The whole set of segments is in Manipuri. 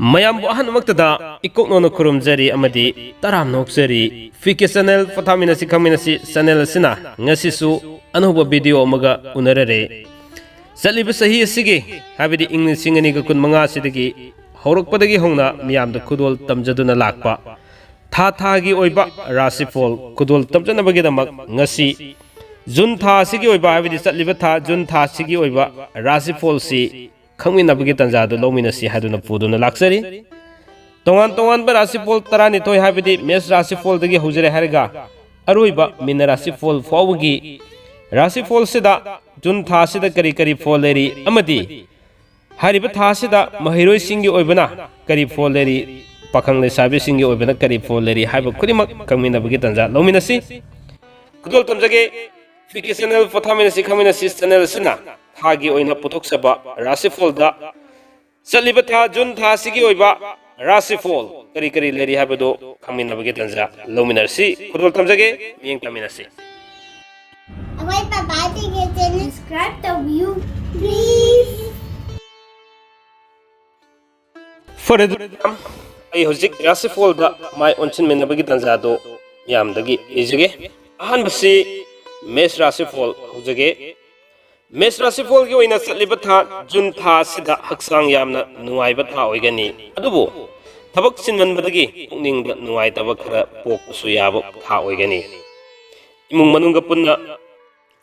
ꯃꯌꯥꯝꯕꯨ ꯑꯍꯥꯟꯕꯃꯛꯇꯗ ꯏꯀꯣꯛꯅꯣꯅ ꯈꯨꯔꯨꯝꯖꯔꯤ ꯑꯃꯗꯤ ꯇꯔꯥꯝ ꯅꯣꯛꯆꯔꯤ ꯐꯤके ꯆꯦꯅꯦꯜ ꯄꯣꯊꯥꯃꯤꯟꯅꯁꯤ ꯈꯪꯃꯤꯟꯅꯁꯤ ꯆꯦꯅꯦꯜ ꯑꯁꯤꯅ ꯉꯁꯤꯁꯨ ꯑꯅꯧꯕ ꯚꯤꯗꯤꯑꯣ ꯑꯃꯒ ꯎꯅꯔꯔꯦ ꯆꯠꯂꯤꯕ ꯆꯍꯤ ꯑꯁꯤꯒꯤ ꯍꯥꯏꯕꯗꯤ ꯏꯪ 2025 ꯑꯁꯤꯗꯒꯤ ꯍꯧꯔꯛꯄꯗꯒꯤ ꯍꯧꯅ ꯃꯤꯌꯥꯝꯗ ꯈꯨꯗꯣꯜ ꯇꯝꯖꯗꯨꯅ ꯂꯥꯛꯄ ꯊꯥꯒꯤ ꯑꯣꯏꯕ ꯔꯥꯁꯤꯐꯣꯜ ꯈꯨꯗꯣꯜ ꯇꯝꯖꯅꯕꯒꯤꯗꯃꯛ ꯉꯁꯤ ꯖꯨꯟ ꯊꯥ ꯑꯁꯤꯒꯤ ꯑꯣꯏꯕ ꯍꯥꯏꯕꯗꯤ ꯆꯠꯂꯤꯕ ꯊꯥ ꯖꯨꯟ ꯊꯥ ꯑꯁꯤꯒꯤ ꯑꯣꯏꯕ ꯔꯥꯁꯤꯐꯣꯜꯁꯤ ꯈꯪꯃꯤꯟꯅꯕꯒꯤ ꯇꯟꯖꯥꯗꯨ ꯂꯧꯃꯤꯟꯅꯁꯤ ꯍꯥꯏꯗꯨꯅ ꯄꯨꯗꯨꯅ ꯂꯥꯛꯆꯔꯤ तोंगान तोंगानब राशिफोल तरानिथोय हाबिदि मेष राशिफोलदगी हौजरे हारगा अरोइबा मीन राशिफोल फावगी राशिफोल सिदा जुन थासिदा करी करी फोल लेरी अमदि हारिबा थासिदा महिरोय सिंगी ओइबना करी फोल लेरी पाखंग लेसाबि सिंगी ओइबना करी फोल लेरी हाइबा खुदिमक खंगमिनबगी तंजा लौमिनसी कुदोल तमजगे फिके चैनल पथामिनसी खंगमिनसी चैनल सिना थागी ओइना पुथोकसबा राशिफोलदा चलिबा था जुन थासिगी ओइबा राशिफोल करी करी लेरी हाबदो खंगमिनबगी तंजा लौमिनसी कुदोल तमजगे मियंग तमिनसी अवै पापा के channel subscribe the view please फॉर आई होजिक राशिफोल दा माय ओनचिन मेनबगी तंजा दो यामदगी इजगे अहन बसी मेष राशिफोल होजगे मेष राशिफोल की ओइना चलिबा था जुन था सिदा हक्सांग यामना नुवाइबा था ओइगनी अदुबो थबक सिनमनबदगी पुकनिंग नुवाइतबा खरा पोकसु याबो था ओइगनी इमुंग मनुंगा पुन्ना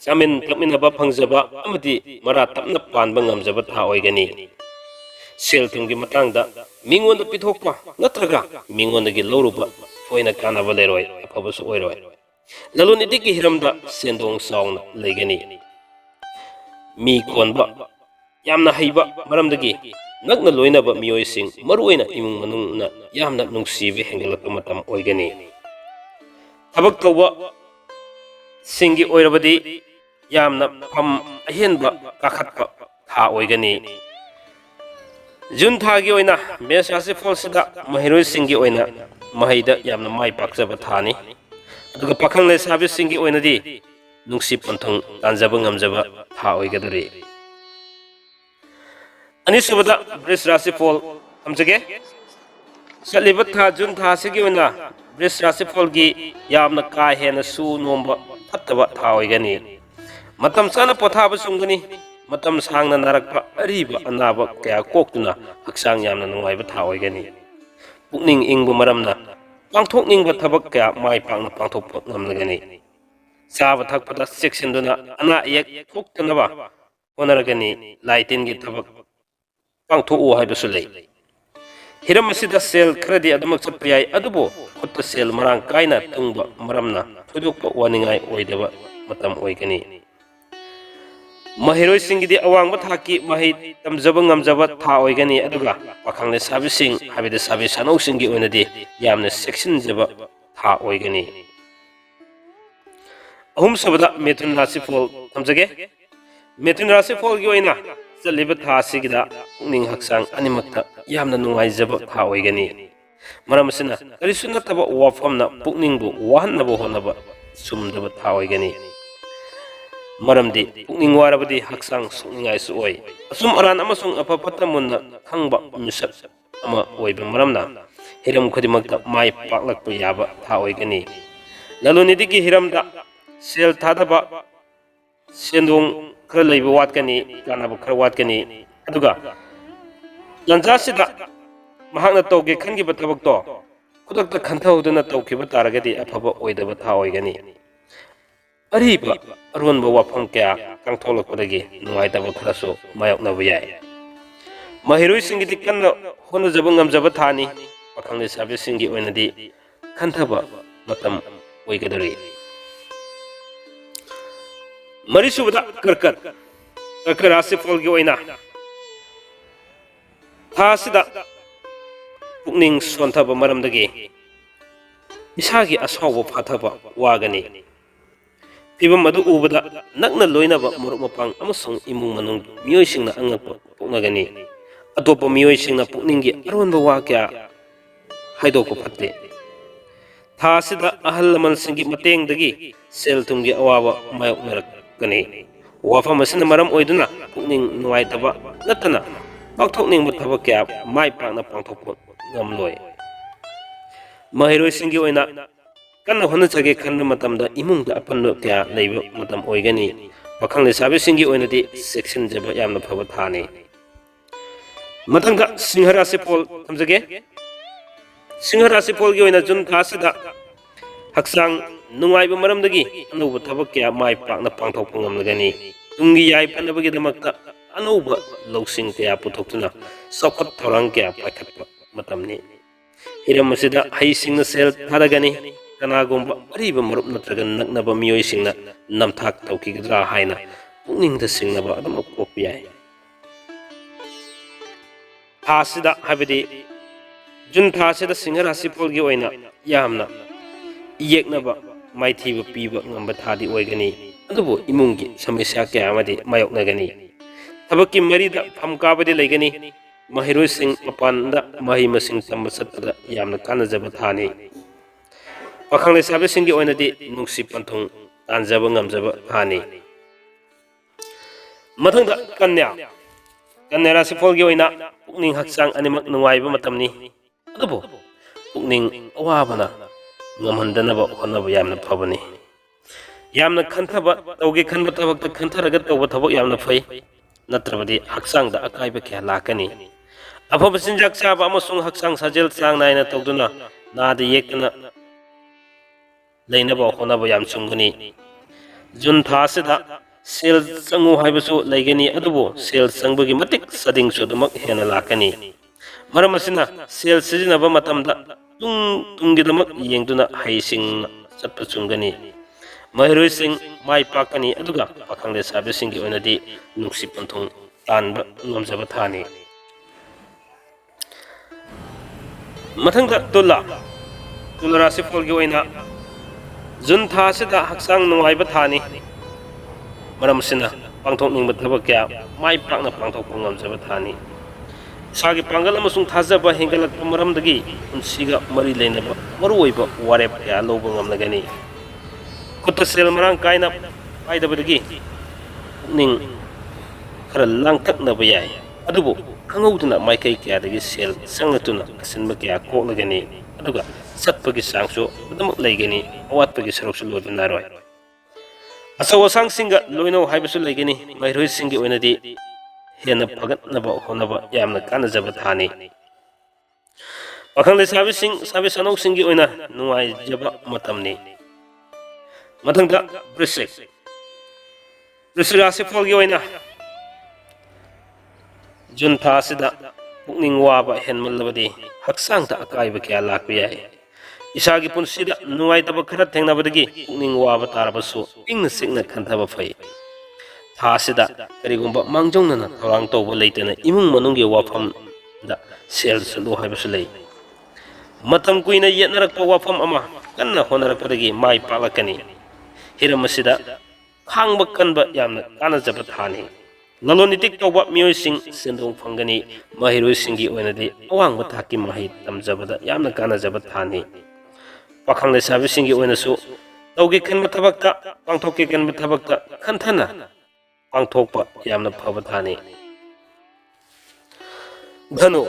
चामिन तकमिनबा फंगजबा अमदि मरा तपना पानबा ngamjaba था ओइगनी सेल थुंगी मतंगदा मिंगोन पिथोकपा नत्रगा मिंगोनगी लौरुबा फोइना कानाबा लेरोय अफबसु ओइरोय ललुनिदि की हिरमदा सेंदोंग साउना लेगनी मी कोनबा यामना हैबा मरमदगी नगना लोइनबा मियोयसिंग मरुओइना इमुंग मनुंगना यामना नुंगसीबे हेंगलकपा मतम ओइगनी थबक तौबा सिंगी ओइरबदी यामना फम अहेनबा काखतपा था ओइगनी जुन थागी ओइना मेष राशिफोल सिदा महिरोय सिंगी ओइना महैदा यामना माइ पाकजबा थानी अदुगा पाखंग लेसाबि सिंगी ओइनादी नुंगसी पंथंग तांजबा ngamjaba था ओइगदरी अनिसुबदा वृष राशिफोल हमजगे चलिबा था जुन था सिगी ओइना वृष राशिफोल की यामना का हेना सु नोंबा फत्तबा था ओइगनी मतम साना पोथाबा सुंगनी मतम सांगना नरकपा अरिबा अनाबा कया कोक्तुना हक्सांग यामना नुंगाइबा था ओइगनी पुकनिंग इंगबा मरमना पांथोकनिंगबा थबक कया माइ पांगना पांथोकपा ngamlagani चाब थकपदा सेक्शनदुना अना एक थोक्तनबा होनरगनी लाइटिन की थबक पांथोकु हाइबसु लै हिरम असिदा सेल खरदी अदमक चप्पयाय अदुबो खुत्त सेल मरांग कायना तुंगबा मरमना थोदोकपा वानिंगाय ओइदबा मतम ओइगनी महिरोय सिंगिदी अवांगबा थाकी महि तमजबा ngamjaba था ओइगनी अदुगा पाखंगले साबिसिंग हाबिदे साबि सानौ सिंगी ओइनदी यामना सेक्शन जबा था ओइगनी अहुम सबदा मिथुन राशिफोल थमजगे मिथुन राशिफोल की ओइना चलिबा था सिगिदा पुकनिंग हक्सांग अनिमक्ता यामना नुंगाइजबा था ओइगनी मरमसिना करिसु नतबा वाफमना पुकनिंगबु वाहनबो होनबा सुमदबा था ओइगनी मरमदी पुकनिंग वारबदी हक्सांग सुनिंगाइसु ओइ असुम अरान अमसुंग अफफता मुन्ना खंगबा मिसक अमा ओइबा मरमना हिरम खुदिमक्ता माइ पाकलकपा याबा था ओइगनी ललुनिदि की हिरमदा सेल थादबा सेंदोंग खर लैबा वातकनी कानाबा खर वातकनी अदुगा लंजासिदा महांगना तौगे खनगिबा थबकतो खुदक्ता खंथौदना तौखिबा तारगदी अफबा ओइदबा था ओइगनी अरिबा अरुनबा वाफम कया कांथोलकपदगी नुंगाइतबा खरसो मायोकनबा याय महिरोय सिंगिदि कन्ना होनजबा ngamjaba थानी पाखंगले साबे सिंगी ओइनदी खंथबा मतम ओइगदरी मरीसुबदा कर्कर राशिफोल की ओइना थासिदा पुकनिंग सोंथबा मरमदगी इसागी असौबा फाथबा वागनी फिबम अदु उबदा नगना लोइनबा मुरुक मपांग अमसुंग इमुंग मनुंग मियोइसिंगना अंगपा पोकनगनी अतोपा मियोइसिंगना पुकनिंगी अरोनबा वा क्या हाइदोको फत्ते थासिदा अहल लमन सिंगी मतेंगदगी सेल थुंगी अवाबा मायोकनरक गनी वाफम असिना मरम ओइदुना पुकनिंग नुवाइतबा नतना ꯄꯥꯡꯊꯣꯛꯅꯤꯡꯕ ꯊꯕꯛ ꯀꯌꯥ ꯃꯥꯏ ꯄꯥꯛꯅ ꯄꯥꯡꯊꯣꯛꯄ ꯉꯝꯂꯣꯏ꯫ ꯃꯍꯩꯔꯣꯏꯁꯤꯡꯒꯤ ꯑꯣꯏꯅ ꯀꯟꯅ ꯍꯣꯠꯅꯖꯒꯦ ꯈꯟꯕ ꯃꯇꯝꯗ ꯏꯃꯨꯡꯗ ꯑꯄꯟꯕ ꯀꯌꯥ ꯂꯩꯕ ꯃꯇꯝ ꯑꯣꯏꯒꯅꯤ꯫ ꯄꯥꯈꯪ ꯂꯩꯁꯥꯕꯤꯁꯤꯡꯒꯤ ꯑꯣꯏꯅꯗꯤ ꯆꯦꯛꯁꯤꯟꯖꯕ ꯌꯥꯝꯅ ꯐꯕ ꯊꯥꯅꯤ꯫ ꯃꯊꯪꯗ ꯁꯤꯡꯍ ꯔꯥꯁꯤꯐꯣꯜ ꯊꯝꯖꯒꯦ꯫ ꯁꯤꯡꯍ ꯔꯥꯁꯤꯐꯣꯜꯒꯤ ꯑꯣꯏꯅ ꯖꯨꯟ ꯊꯥꯁꯤꯗ ꯍꯛꯆꯥꯡ ꯅꯨꯡꯉꯥꯏꯕ ꯃꯔꯝꯗꯒꯤ ꯑꯅꯧꯕ ꯊꯕꯛ ꯀꯌꯥ ꯃꯥꯏ ꯄꯥꯛꯅ ꯄꯥꯡꯊꯣꯛꯄ ꯉꯝꯂꯒꯅꯤ꯫ ꯇꯨꯡꯒꯤ ꯌꯥꯏꯐꯅꯕꯒꯤꯗꯃꯛꯇ ꯑꯅꯧꯕ ꯂꯧꯁꯤꯡ ꯀꯌꯥ ꯄꯨꯊꯣꯛꯇꯨꯅ ꯆꯥꯎꯈꯠ ꯊꯧꯔꯥꯡ ꯀꯌా ꯄꯥꯏꯈꯠꯄ ꯃꯇꯝꯅꯤ꯫ ꯍꯤꯔꯝ ꯑꯁꯤꯗ ꯍꯩꯁꯤꯡꯅ ꯁꯦꯜ ꯊꯥꯗꯒꯅꯤ꯫ ꯀꯅꯥꯒꯨꯝꯕ ꯑꯔꯤꯕ ꯃꯔꯨꯞ ꯅꯠꯇ꯭ꯔꯒ ꯅꯛꯅꯕ ꯃꯤꯑꯣꯏꯁꯤꯡꯅ ꯅꯝꯊꯥꯛ ꯇꯧꯈꯤꯒꯗ꯭ꯔꯥ ꯍꯥꯏꯅ ꯄꯨꯛꯅꯤꯡꯗ ꯆꯤꯡꯅꯕ ꯑꯗꯨꯃꯛ ꯄꯣꯛꯄ ꯌꯥꯏ꯫ ꯊꯥꯁꯤꯗ ꯍꯥꯏꯕꯗꯤ ꯖꯨꯟ ꯊꯥꯁꯤꯗ ꯁꯤꯡꯍ ꯔꯥꯁꯤꯐꯣꯜꯒꯤ ꯑꯣꯏꯅ ꯌꯥꯝꯅ ꯌꯦꯛꯅꯕ ꯃꯥꯏꯊꯤꯕ ꯄꯤꯕ ꯉꯝꯕ ꯊꯥꯗꯤ ꯑꯣꯏꯒꯅꯤ꯫ ꯑꯗꯨꯕꯨ ꯏꯃꯨꯡꯒꯤ ꯁꯃꯁ꯭ꯌꯥ ꯀꯌꯥ ꯑꯃꯗꯤ ꯃꯥꯌꯣꯛꯅꯒꯅꯤ꯫ ꯊꯕꯛꯀꯤ ꯃꯔꯤꯗ ꯐꯝ ꯀꯥꯕꯗꯤ ꯂꯩꯒꯅꯤ꯫ ꯃꯍꯩꯔꯣꯏꯁꯤꯡ ꯃꯄꯥꯟꯗ ꯃꯍꯩ ꯃꯁꯤꯡ ꯇꯝꯕ ꯆꯠꯄꯗ ꯌꯥꯝꯅ ꯀꯥꯟꯅꯖꯕ ꯊꯥꯅꯤ꯫ ꯄꯥꯈꯪ ꯂꯩꯁꯥꯕꯤꯁꯤꯡꯒꯤ ꯑꯣꯏꯅꯗꯤ ꯅꯨꯡꯁꯤ ꯄꯟꯊꯨꯡ ꯇꯥꯟꯖꯕ ꯉꯝꯖꯕ ꯊꯥꯅꯤ꯫ ꯃꯊꯪꯗ ꯀꯟꯌꯥ꯫ ꯀꯟꯌꯥ ꯔꯥꯁꯤꯐꯣꯜꯒꯤ ꯑꯣꯏꯅ ꯄꯨꯛꯅꯤꯡ ꯍꯛꯆꯥꯡ ꯑꯅꯤꯃꯛ ꯅꯨꯡꯉꯥꯏꯕ ꯃꯇꯝꯅꯤ꯫ ꯑꯗꯨꯕꯨ ꯄꯨꯛꯅꯤꯡ ꯑꯋꯥꯕꯅ ꯉꯝꯍꯟꯗꯅꯕ ꯍꯣꯠꯅꯕ ꯌꯥꯝꯅ ꯐꯕꯅꯤ꯫ ꯌꯥꯝꯅ ꯈꯟꯊꯕ ꯇꯧꯒꯦ ꯈꯟꯕ ꯊꯕꯛꯇ ꯈꯟꯊꯔꯒ ꯇꯧꯕ ꯊꯕꯛ ꯌꯥꯝꯅ ꯐꯩ꯫ ꯅꯠꯇ꯭ꯔꯕꯗꯤ ꯍꯛꯆꯥꯡꯗ ꯑꯀꯥꯏꯕ ꯀꯌꯥ ꯂꯥꯛꯀꯅꯤ꯫ ꯑꯐꯕ ꯆꯤꯟꯖꯥꯛ ꯆꯥꯕ ꯑꯃꯁꯨꯡ ꯍꯛꯆꯥꯡ ꯁꯥꯖꯦꯜ ꯆꯥꯡ ナꯏꯅ ꯇꯧꯗꯨꯅ ꯅꯥꯗ ꯌꯦꯛꯇꯅ ꯂꯩꯅꯕ ꯍꯣꯠꯅꯕ ꯌꯥꯝ ꯆꯨꯝꯒꯅꯤ꯫ ꯖꯨꯟ ꯊꯥ ꯑꯁꯤꯗ ꯁꯦꯜ ꯆꯪꯉꯨ ꯍꯥꯏꯕꯁꯨ ꯂꯩꯒꯅꯤ꯫ ꯑꯗꯨꯕꯨ ꯁꯦꯜ ꯆꯪꯕꯒꯤ ꯃꯇꯤꯛ ꯆꯥꯗꯤꯡꯁꯨ ꯑꯗꯨꯃꯛ ꯍꯦꯟꯅ ꯂꯥꯛꯀꯅꯤ꯫ ꯃꯔꯝ ꯑꯁꯤꯅ ꯁꯦꯜ ꯁꯤꯖꯤꯟꯅꯕ ꯃꯇꯝꯗ ꯇꯨꯡꯒꯤꯗꯃꯛ ꯌꯦꯡꯗꯨꯅ ꯍꯩꯁꯤꯡꯅ ꯆꯠꯄ ꯆꯨꯝꯒꯅꯤ꯫ ꯃꯍꯩꯔꯣꯏꯁꯤꯡ ꯃꯥꯏ ꯄꯥꯛꯀꯅꯤ꯫ ꯑꯗꯨꯒ ꯄꯥꯈꯪ ꯂꯩꯁꯥꯕꯤꯁꯤꯡꯒꯤ ꯑꯣꯏꯅꯗꯤ ꯅꯨꯡꯁꯤ ꯄꯟꯊꯨꯡ ꯇꯥꯟꯕ ꯉꯝꯖꯕ ꯊꯥꯅꯤ꯫ ꯃꯊꯪꯗ ꯇꯨꯂꯥ꯫ ꯇꯨꯂꯥ ꯔꯥꯁꯤꯐꯣꯜꯒꯤ ꯑꯣꯏꯅ ꯖꯨꯟ ꯊꯥ ꯑꯁꯤꯗ ꯍꯛꯆꯥꯡ ꯅꯨꯡꯉꯥꯏꯕ ꯊꯥꯅꯤ꯫ ꯃꯔꯝ ꯑꯁꯤꯅ ꯄꯥꯡꯊꯣꯛꯅꯤꯡꯕ ꯊꯕꯛ ꯀꯌꯥ ꯃꯥꯏ ꯄꯥꯛꯅ ꯄꯥꯡꯊꯣꯛꯄ ꯉꯝꯖꯕ ꯊꯥꯅꯤ꯫ ꯏꯁꯥꯒꯤ ꯄꯥꯡꯒꯜ ꯑꯃꯁꯨꯡ ꯊꯥꯖꯕ ꯍꯦꯟꯒꯠꯂꯛꯄ ꯃꯔꯝꯗꯒꯤ ꯄꯨꯟꯁꯤꯒ ꯃꯔꯤ ꯂꯩꯅꯕ ꯃꯔꯨꯑꯣꯏꯕ ꯋꯥꯔꯦꯞ ꯀꯌꯥ ꯂꯧꯕ ꯉꯝꯂꯒꯅꯤ꯫ ꯈꯨꯠꯇ ꯁꯦꯜ ꯃꯔꯥꯡ ꯀꯥꯏꯅ ꯄꯥꯏꯗꯕꯗꯒꯤ ꯄꯨꯛꯅꯤꯡ ꯈꯔ ꯂꯥꯡꯇꯛꯅꯕ ꯌꯥꯏ꯫ ꯑꯗꯨꯕꯨ ꯈꯪꯍꯧꯗꯅ ꯃꯥꯏꯀꯩ ꯀꯌꯥꯗꯒꯤ ꯁꯦꯜ ꯆꯪꯂꯛꯇꯨꯅ ꯑꯁꯤꯟꯕ ꯀꯌꯥ ꯀꯣꯛꯂꯒꯅꯤ꯫ ꯑꯗꯨꯒ ꯆꯠꯄꯒꯤ ꯆꯥꯡꯁꯨ ꯑꯗꯨꯃꯛ ꯂꯩꯒꯅꯤ꯫ ꯑꯋꯥꯠꯄꯒꯤ ꯁꯔꯨꯛꯁꯨ ꯂꯣꯏꯕ ꯅꯥꯏꯔꯣꯏ꯫ ꯑꯆꯧ ꯑꯁꯥꯡꯁꯤꯡꯒ ꯂꯣꯏꯅꯧ ꯍꯥꯏꯕꯁꯨ ꯂꯩꯒꯅꯤ꯫ ꯃꯍꯩꯔꯣꯏꯁꯤꯡꯒꯤ ꯑꯣꯏꯅꯗꯤ ꯍꯦꯟꯅ ꯐꯒꯠꯅꯕ ꯍꯣꯠꯅꯕ ꯌꯥꯝꯅ ꯀꯥꯟꯅꯖꯕ ꯊꯥꯅꯤ꯫ ꯄꯥꯈꯪ ꯂꯩꯁꯥꯕꯤꯁꯤꯡ ꯁꯥꯕꯤ ꯁꯥꯅꯧꯁꯤꯡꯒꯤ ꯑꯣꯏꯅ ꯅꯨꯡꯉꯥꯏꯖꯕ ꯃꯇꯝꯅꯤ꯫ ꯃꯊꯪꯗ ꯕ꯭ꯔꯤꯁꯤꯛ꯫ ꯕ꯭ꯔꯤꯁꯤꯛ ꯔꯥꯁꯤꯐꯣꯜꯒꯤ ꯑꯣꯏꯅ ꯖꯨꯟ ꯊꯥ ꯑꯁꯤꯗ ꯄꯨꯛꯅꯤꯡ ꯋꯥꯕ ꯍꯦꯟꯃꯜꯂꯕꯗꯤ ꯍꯛꯆꯥꯡꯗ ꯑꯀꯥꯏꯕ ꯀꯌꯥ ꯂꯥꯛꯄ ꯌꯥꯏ꯫ ꯏꯁꯥꯒꯤ ꯄꯨꯟꯁꯤꯗ ꯅꯨꯡꯉꯥꯏꯇꯕ ꯈꯔ ꯊꯦꯡꯅꯕꯗꯒꯤ ꯄꯨꯛꯅꯤꯡ ꯋꯥꯕ ꯇꯥꯔꯕꯁꯨ ꯏꯪꯅ ꯆꯤꯛꯅ ꯈꯟꯊꯕ ꯐꯩ꯫ ꯊꯥ ꯑꯁꯤꯗ ꯀꯔꯤꯒꯨꯝꯕ ꯃꯥꯡꯖꯧꯅꯅ ꯊꯧꯔꯥꯡ ꯇꯧꯕ ꯂꯩꯇꯅ ꯏꯃꯨꯡ ꯃꯅꯨꯡꯒꯤ ꯋꯥꯐꯝꯗ ꯁꯦꯜ ꯆꯠꯂꯨ ꯍꯥꯏꯕꯁꯨ ꯂꯩ꯫ ꯃꯇꯝ ꯀꯨꯏꯅ ꯌꯦꯠꯅꯔꯛꯄ ꯋꯥꯐꯝ ꯑꯃ ꯀꯟꯅ ꯍꯣꯠꯅꯔꯛꯄꯗꯒꯤ ꯃꯥꯏ ꯄꯥꯛꯂꯛꯀꯅꯤ꯫ ꯍꯤꯔꯝ ꯑꯁꯤꯗ ꯈꯥꯡꯕ ꯀꯟꯕ ꯌꯥꯝꯅ ꯀꯥꯟꯅꯖꯕ ꯊꯥꯅꯤ꯫ ꯂꯂꯣꯟ ꯏꯇꯤꯛ ꯇꯧꯕ ꯃꯤꯑꯣꯏꯁꯤꯡ ꯁꯦꯟꯗꯣꯡ ꯐꯪꯒꯅꯤ꯫ ꯃꯍꯩꯔꯣꯏꯁꯤꯡꯒꯤ ꯑꯣꯏꯅꯗꯤ ꯑꯋꯥꯡꯕ ꯊꯥꯛꯀꯤ ꯃꯍꯩ ꯇꯝꯖꯕꯗ ꯌꯥꯝꯅ ꯀꯥꯟꯅꯖꯕ ꯊꯥꯅꯤ꯫ ꯄꯥꯈꯪ ꯂꯩꯁꯥꯕꯤꯁꯤꯡꯒꯤ ꯑꯣꯏꯅꯁꯨ ꯇꯧꯒꯦ ꯈꯟꯕ ꯊꯕꯛꯇ ꯄꯥꯡꯊꯣꯛꯀꯦ ꯈꯟꯕ ꯊꯕꯛꯇ ꯈꯟꯊꯅ ꯄꯥꯡꯊꯣꯛꯄ ꯌꯥꯝꯅ ꯐꯕ ꯊꯥꯅꯤ꯫ ꯙꯅꯨ꯫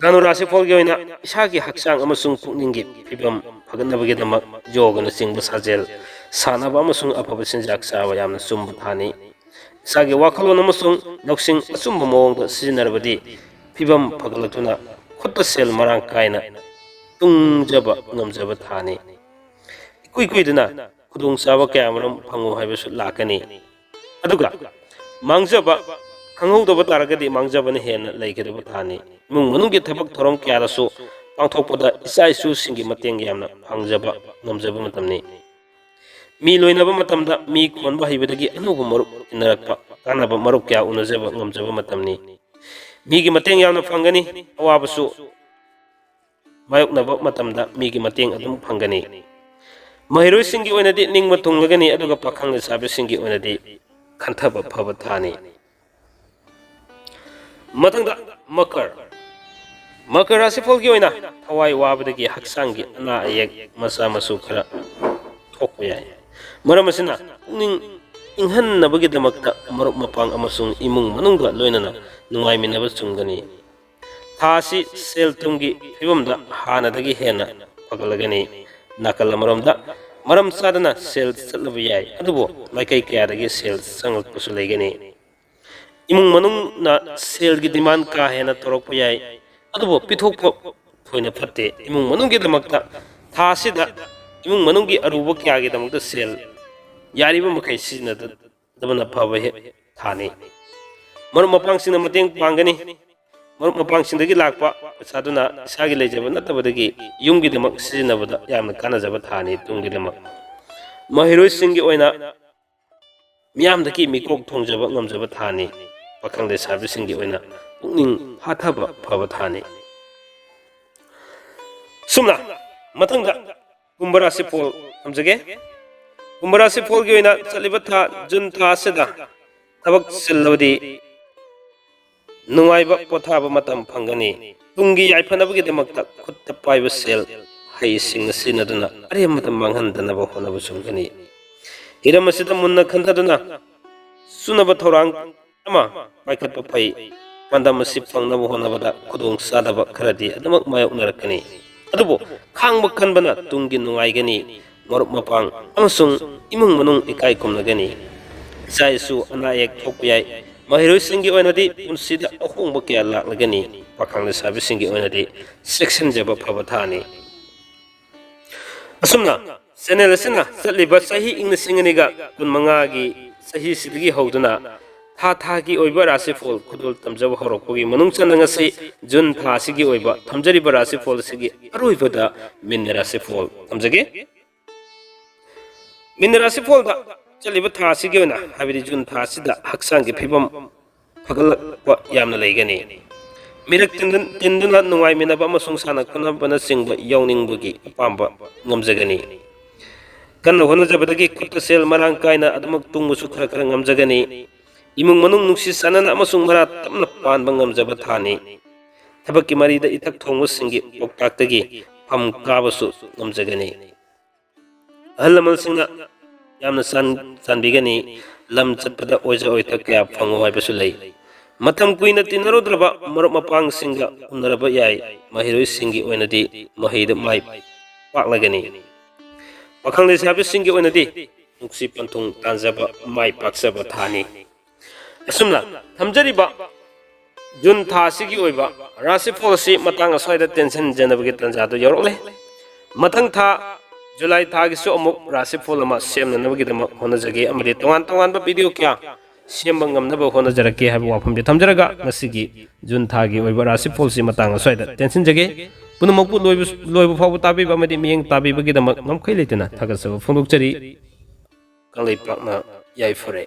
ꯙꯅꯨ ꯔꯥꯁꯤꯐꯣꯜꯒꯤ ꯑꯣꯏꯅ ꯏꯁꯥꯒꯤ ꯍꯛꯆꯥꯡ ꯑꯃꯁꯨꯡ ꯄꯨꯛꯅꯤꯡꯒꯤ ꯐꯤꯕꯝ ꯐꯒꯠꯅꯕꯒꯤꯗꯃꯛ ꯌꯣꯒꯅꯆꯤꯡꯕ ꯁꯥꯖꯦꯜ ꯁꯥꯟꯅꯕ ꯑꯃꯁꯨꯡ ꯑꯐꯕ ꯆꯤꯟꯖꯥꯛ ꯆꯥꯕ ꯌꯥꯝꯅ ꯆꯨꯝꯕ ꯊꯥꯅꯤ꯫ ꯏꯁꯥꯒꯤ ꯋꯥꯈꯜꯂꯣꯟ ꯑꯃꯁꯨꯡ ꯂꯧꯁꯤꯡ ꯑꯆꯨꯝꯕ ꯃꯑꯣꯡꯗ ꯁꯤꯖꯤꯟꯅꯔꯕꯗꯤ ꯐꯤꯕꯝ ꯐꯒꯠꯂꯛꯇꯨꯅ ꯈꯨꯠꯇ ꯁꯦꯜ ꯃꯔꯥꯡ ꯀꯥꯏꯅ ꯇꯨꯡꯖꯕ ꯉꯝꯖꯕ ꯊꯥꯅꯤ꯫ ꯏꯀꯨꯏ ꯀꯨꯏꯗꯅ ꯈꯨꯗꯣꯡꯆꯥꯕ ꯀꯌꯥꯃꯔꯨꯝ ꯐꯪꯉꯨ ꯍꯥꯏꯕꯁꯨ ꯂꯥꯛꯀꯅꯤ꯫ ꯑꯗꯨꯒ ꯃꯥꯡꯖꯕ ꯈꯪꯍꯧꯗꯕ ꯇꯥꯔꯒꯗꯤ ꯃꯥꯡꯖꯕꯅ ꯍꯦꯟꯅ ꯂꯩꯒꯗꯕ ꯊꯥꯅꯤ꯫ ꯏꯃꯨꯡ ꯃꯅꯨꯡꯒꯤ ꯊꯕꯛ ꯊꯧꯔꯝ ꯀꯌꯥꯗꯁꯨ ꯄꯥꯡꯊꯣꯛꯄꯗ ꯏꯆꯥ ꯏꯁꯨꯁꯤꯡꯒꯤ ꯃꯇꯦꯡ ꯌꯥꯝꯅ ꯐꯪꯖꯕ ꯉꯝꯖꯕ ꯃꯇꯝꯅꯤ꯫ ꯃꯤ ꯂꯣꯏꯅꯕ ꯃꯇꯝꯗ ꯃꯤ ꯈꯣꯟꯕ ꯍꯩꯕꯗꯒꯤ ꯑꯅꯧꯕ ꯃꯔꯨꯞ ꯇꯤꯟꯅꯔꯛꯄ ꯀꯥꯟꯅꯕ ꯃꯔꯨꯞ ꯀꯌꯥ ꯎꯅꯖꯕ ꯉꯝꯖꯕ ꯃꯇꯝꯅꯤ꯫ ꯃꯤꯒꯤ ꯃꯇꯦꯡ ꯌꯥꯝꯅ ꯐꯪꯒꯅꯤ꯫ ꯑꯋꯥꯕꯁꯨ ꯃꯥꯌꯣꯛꯅꯕ ꯃꯇꯝꯗ ꯃꯤꯒꯤ ꯃꯇꯦꯡ ꯑꯗꯨꯝ ꯐꯪꯒꯅꯤ꯫ ꯃꯍꯩꯔꯣꯏꯁꯤꯡꯒꯤ ꯑꯣꯏꯅꯗꯤ ꯅꯤꯡꯕ ꯊꯨꯡꯂꯒꯅꯤ꯫ ꯑꯗꯨꯒ ꯄꯥꯈꯪ ꯂꯩꯁꯥꯕꯤꯁꯤꯡꯒꯤ ꯑꯣꯏꯅꯗꯤ ꯈꯟꯊꯕ ꯐꯕ ꯊꯥꯅꯤ꯫ ꯃꯊꯪꯗ ꯃꯀꯔ꯫ ꯃꯀꯔ ꯔꯥꯁꯤꯐꯣꯜꯒꯤ ꯑꯣꯏꯅ ꯊꯋꯥꯏ ꯋꯥꯕꯗꯒꯤ ꯍꯛꯆꯥꯡꯒꯤ ꯑꯅꯥ ꯑꯌꯦꯛ ꯃꯆꯥ ꯃꯁꯨ ꯈꯔ ꯊꯣꯛꯄ ꯌꯥꯏ꯫ ꯃꯔꯝ ꯑꯁꯤꯅ ꯄꯨꯛꯅꯤꯡ inghannabagidamakta marup mapang amasung imung manungga loinana nungaiminaba chungani thasi sel tumgi fibamda hanadagi hena pagalagani nakal amaromda maram sadana sel chatlaba yai adubo maikai kayadagi sel sangalpasu laigani imung manung na sel gi demand ka hena torokpa yai adubo pithokpa thoina phatte imung manung gi damakta thasida imung manung gi aruba kya gi damakta sel yariba makai sina dabana phaba he thani marum mapang sina mateng pangani marum mapang sindagi lakpa saduna isagi lejaba natabadagi yumgi damak sizinabada yamna kanajaba thani tungi damak mahiroi singi oina miyamdaki mikok thongjaba ngamjaba thani pakhang de sabi singi oina pukning hathaba phaba thani sumna mathangda kumbarasi pol amjage kumbarasi pol gi oina chaliba tha jun tha seda tabak silawdi nungaiba pothaba matam phangani tungi yaifanabagi damakta khutta paiba sel hai sing sinaduna are matam manghandanaba honaba sumgani hiram asida munna khanthaduna sunaba thorang ama paikhatpa pai pandam asi phangnaba honabada khudong sadaba kharadi adamak mayoknarakani adubo khangba khanbana tungi nungaigani marup mapang amasung imung manung ikai kumnagani saisu anayak thokpayai mahiroi singi oinadi unsida ahongba kya laklagani pakhang sabi singi oinadi section jaba phaba thani asumna channel asina chaliba sahi ingna singaniga kunmanga gi sahi sidigi hoduna tha gi oiba rasifol khudul tamjaba horokpogi manung chandanga sei jun tha sigi oiba thamjari ba rasifol sigi aroibada min rasifol tamjage min rasifol da chaliba tha sigi ona habiri jun tha sida haksang gi phibam pagalakpa yamna leigani mirak tindana nungai minaba amasung sana khunabana singba yawningbagi apamba ngamjagani kan honajabadagi khutta sel marang kaina adamak tungmusu khara khara ngamjagani imung manung nungsi sanana amasung mara tamna panba ngamjaba thani thabakki marida ithak thongwa singi poktaktagi pham kabasu ngamjagani ahalamal singna yamna sanbigani lam chatpada oja oithak kya phango haibasu lei matham kuina tinarodraba marup mapang singa unaraba yai mahiroi singi oinadi mahida mai paklagani pakhang le sabi singi oinadi nuksi panthung tanjaba mai paksaba thani asumna thamjariba jun tha sigi oiba rasi policy matang asoida tension janabagi tanjado yorokle mathang tha July tha gi so amuk rasi folama semna nabagi dama honajage amadi tongan ba video kya semba ngamnaba honajarake habu wafamde thamjaraga ngasigi jun tha gi oiba rasi policy matang asoida tension jage punamukpu loibu fabu tabi ba amadi miyeng tabi bagi dama namkhai leitena thagasaba phondokchari kanglei pakna yai fore